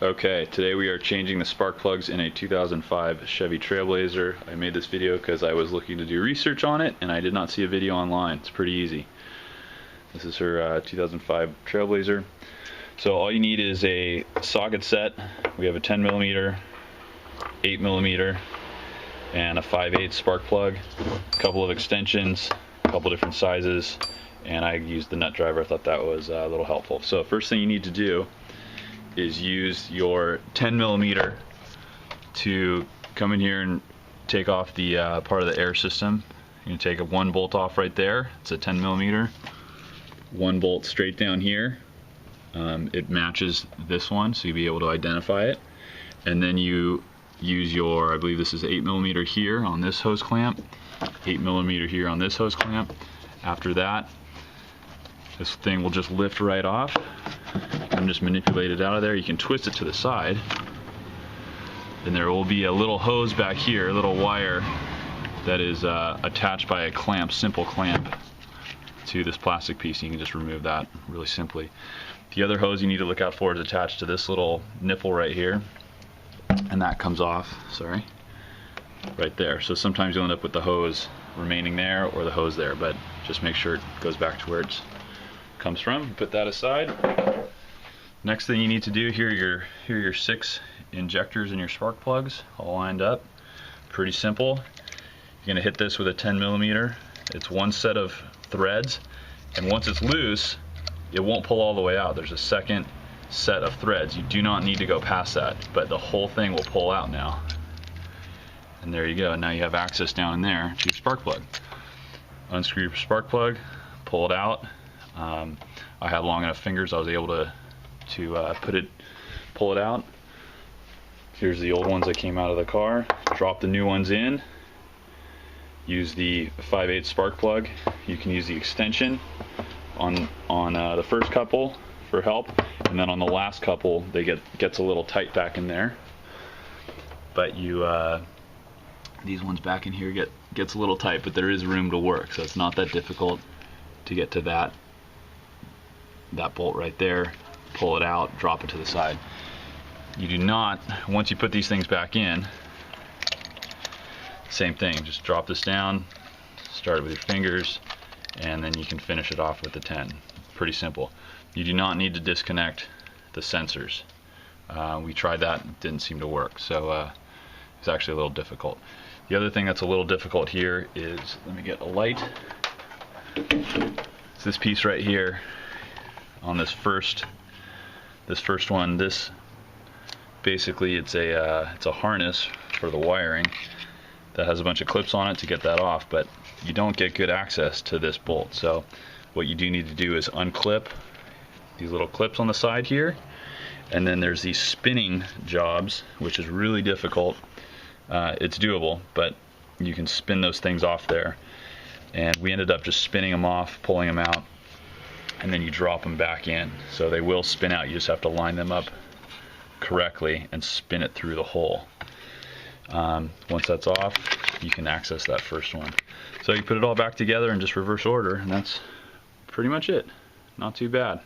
Okay, today we are changing the spark plugs in a 2005 Chevy Trailblazer. I made this video because I was looking to do research on it and I did not see a video online. It's pretty easy. This is her 2005 Trailblazer. So all you need is a socket set. We have a 10mm, 8mm, and a 5/8 spark plug, a couple of extensions, a couple different sizes, and I used the nut driver. I thought that was a little helpful. So first thing you need to do is use your 10mm to come in here and take off the part of the air system. You can take one bolt off right there. It's a 10mm. One bolt straight down here. It matches this one, so you'll be able to identify it. And then you use your, I believe this is 8mm here on this hose clamp, 8mm here on this hose clamp. After that, this thing will just lift right off and just manipulate it out of there. You can twist it to the side, and there will be a little hose back here, a little wire that is attached by a clamp, simple clamp, to this plastic piece. You can just remove that really simply. The other hose you need to look out for is attached to this little nipple right here, and that comes off, sorry, right there. So sometimes you'll end up with the hose remaining there or the hose there, but just make sure it goes back to where it comes from. Put that aside. Next thing you need to do, here are your 6 injectors and your spark plugs all lined up. Pretty simple. You're going to hit this with a 10mm. It's one set of threads, and once it's loose, it won't pull all the way out. There's a second set of threads. You do not need to go past that, but the whole thing will pull out now. And there you go. Now you have access down in there to your spark plug. Unscrew your spark plug, pull it out. I had long enough fingers, I was able to pull it out. Here's the old ones that came out of the car. Drop the new ones in. Use the 5/8 spark plug. You can use the extension on the first couple for help, and then on the last couple they gets a little tight back in there. But these ones back in here gets a little tight, but there is room to work, so it's not that difficult to get to that bolt right there. Pull it out, drop it to the side. You do not, once you put these things back in, same thing, just drop this down, start it with your fingers, and then you can finish it off with the 10. Pretty simple. You do not need to disconnect the sensors. We tried that, it didn't seem to work, so it's actually a little difficult. The other thing that's a little difficult here is, let me get a light. It's this piece right here on this first one. This basically it's a harness for the wiring that has a bunch of clips on it to get that off, but you don't get good access to this bolt. So what you do need to do is unclip these little clips on the side here, and then there's these spinning jobs, which is really difficult. It's doable, but you can spin those things off there, and we ended up just spinning them off, pulling them out, and then you drop them back in. So they will spin out. You just have to line them up correctly and spin it through the hole. Once that's off, you can access that first one. So you put it all back together in just reverse order, and that's pretty much it. Not too bad.